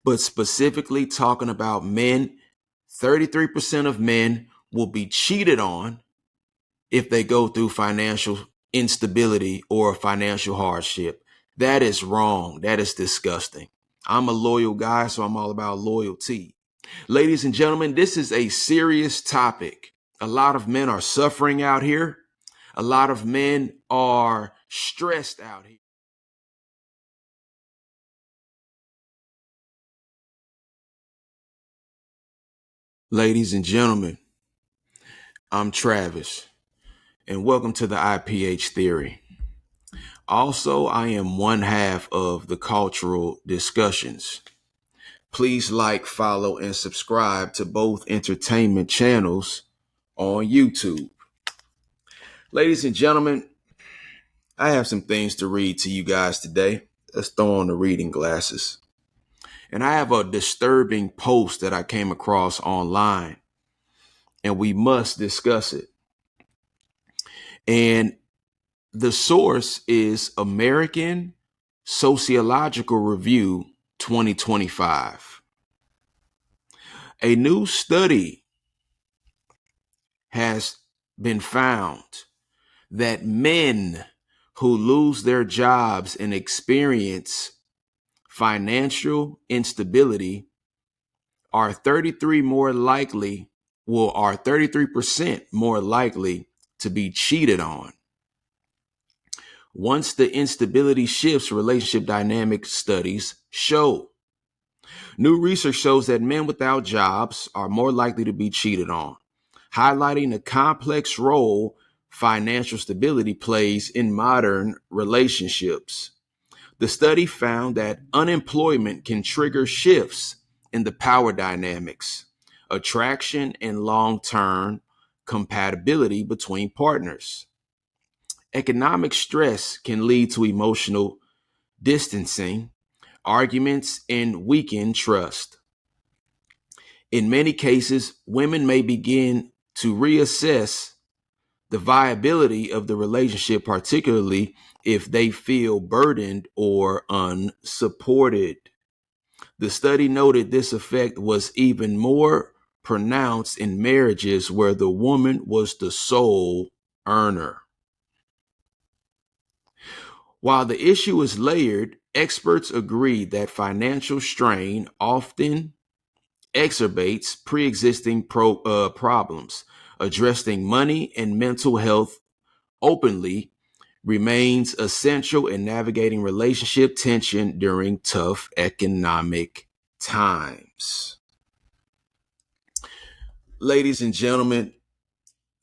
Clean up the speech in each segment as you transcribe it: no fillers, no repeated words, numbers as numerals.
but specifically talking about men, 33% of men will be cheated on if they go through financial instability or financial hardship. That is wrong. That is disgusting. I'm a loyal guy, so I'm all about loyalty. Ladies and gentlemen, this is a serious topic. A lot of men are suffering out here. A lot of men are stressed out here. Ladies and gentlemen, I'm Travis, and welcome to the IPH Theory. Also, I am one half of the Cultural Discussions. Please like, follow, and subscribe to both entertainment channels on YouTube. Ladies and gentlemen, I have some things to read to you guys today. Let's throw on the reading glasses. And I have a disturbing post that I came across online, and we must discuss it. And the source is American Sociological Review 2025. A new study has been found that men who lose their jobs and experience financial instability are 33% more likely to be cheated on. Once the instability shifts, relationship dynamic studies show. New research shows that men without jobs are more likely to be cheated on, highlighting the complex role financial stability plays in modern relationships. The study found that unemployment can trigger shifts in the power dynamics, attraction, and long-term compatibility between partners. Economic stress can lead to emotional distancing, arguments, and weakened trust. In many cases, women may begin to reassess the viability of the relationship, particularly if they feel burdened or unsupported. The study noted this effect was even more pronounced in marriages where the woman was the sole earner. While the issue is layered, experts agree that financial strain often exacerbates pre-existing problems. Addressing money and mental health openly remains essential in navigating relationship tension during tough economic times. Ladies and gentlemen,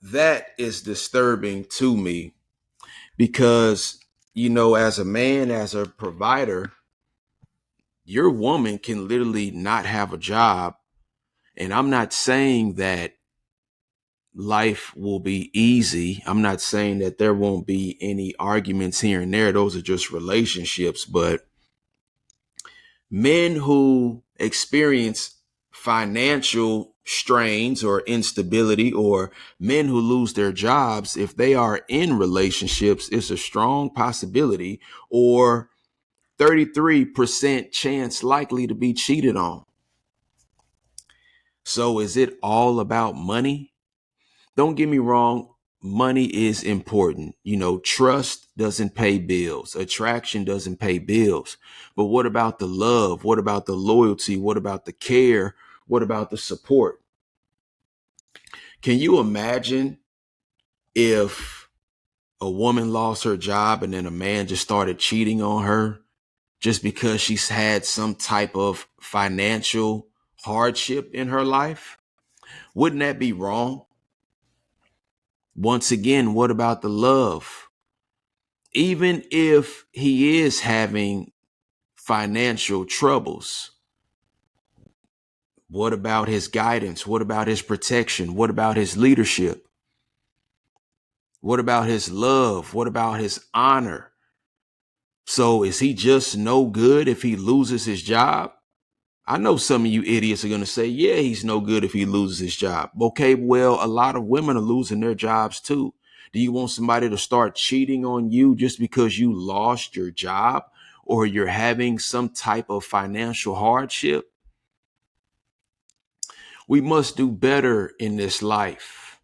that is disturbing to me because, as a man, as a provider, your woman can literally not have a job. And I'm not saying that life will be easy. I'm not saying that there won't be any arguments here and there. Those are just relationships. But men who experience financial strains or instability, or men who lose their jobs, if they are in relationships, it's a strong possibility, or 33% chance likely to be cheated on. So is it all about money? Don't get me wrong. Money is important. Trust doesn't pay bills. Attraction doesn't pay bills. But what about the love? What about the loyalty? What about the care? What about the support? Can you imagine if a woman lost her job and then a man just started cheating on her just because she's had some type of financial hardship in her life? Wouldn't that be wrong? Once again, what about the love? Even if he is having financial troubles, what about his guidance? What about his protection? What about his leadership? What about his love? What about his honor? So is he just no good if he loses his job? I know some of you idiots are going to say, yeah, he's no good if he loses his job. Okay, well, a lot of women are losing their jobs too. Do you want somebody to start cheating on you just because you lost your job or you're having some type of financial hardship? We must do better in this life.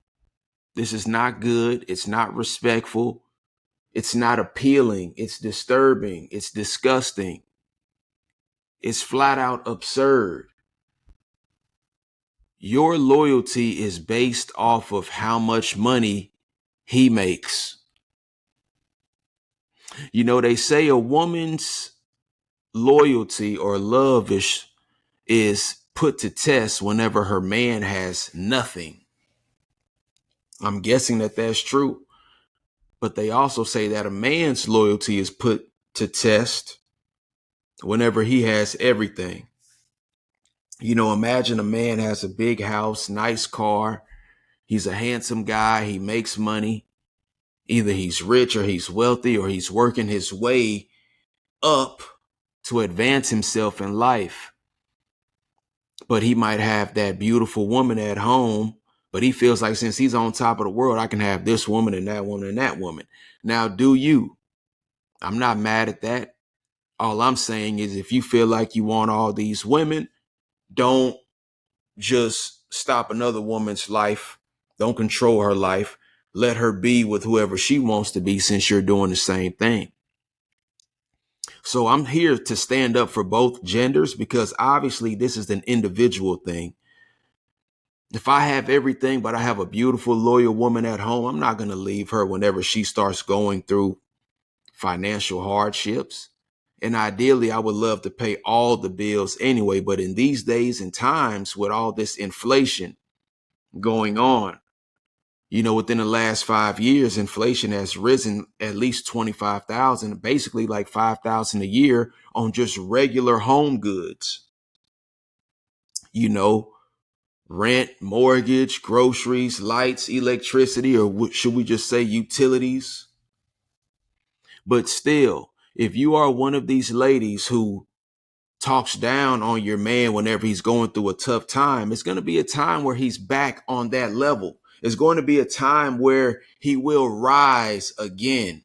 This is not good. It's not respectful. It's not appealing. It's disturbing. It's disgusting. It's flat out absurd. Your loyalty is based off of how much money he makes. You know, they say a woman's loyalty or love is put to test whenever her man has nothing. I'm guessing that that's true. But they also say that a man's loyalty is put to test whenever he has everything. You know, imagine a man has a big house, nice car. He's a handsome guy. He makes money. Either he's rich or he's wealthy or he's working his way up to advance himself in life. But he might have that beautiful woman at home, but he feels like since he's on top of the world, I can have this woman and that woman and that woman. Now, do you? I'm not mad at that. All I'm saying is if you feel like you want all these women, don't just stop another woman's life. Don't control her life. Let her be with whoever she wants to be since you're doing the same thing. So I'm here to stand up for both genders because obviously this is an individual thing. If I have everything, but I have a beautiful, loyal woman at home, I'm not going to leave her whenever she starts going through financial hardships. And ideally, I would love to pay all the bills anyway. But in these days and times with all this inflation going on, you know, within the last 5 years, inflation has risen at least 25,000, basically like 5,000 a year on just regular home goods. You know, rent, mortgage, groceries, lights, electricity, or should we just say utilities? But still, if you are one of these ladies who talks down on your man whenever he's going through a tough time, it's going to be a time where he's back on that level. It's going to be a time where he will rise again.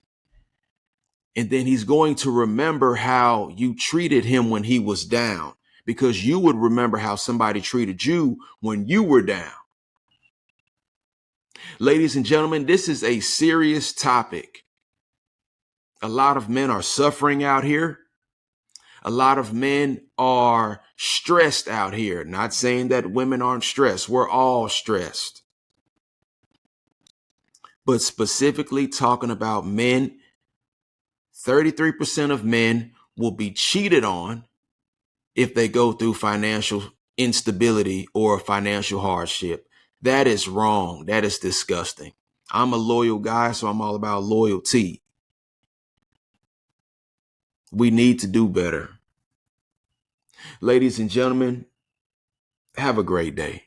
And then he's going to remember how you treated him when he was down, because you would remember how somebody treated you when you were down. Ladies and gentlemen, this is a serious topic. A lot of men are suffering out here. A lot of men are stressed out here. Not saying that women aren't stressed. We're all stressed. But specifically talking about men, 33% of men will be cheated on if they go through financial instability or financial hardship. That is wrong. That is disgusting. I'm a loyal guy, so I'm all about loyalty. We need to do better. Ladies and gentlemen, have a great day.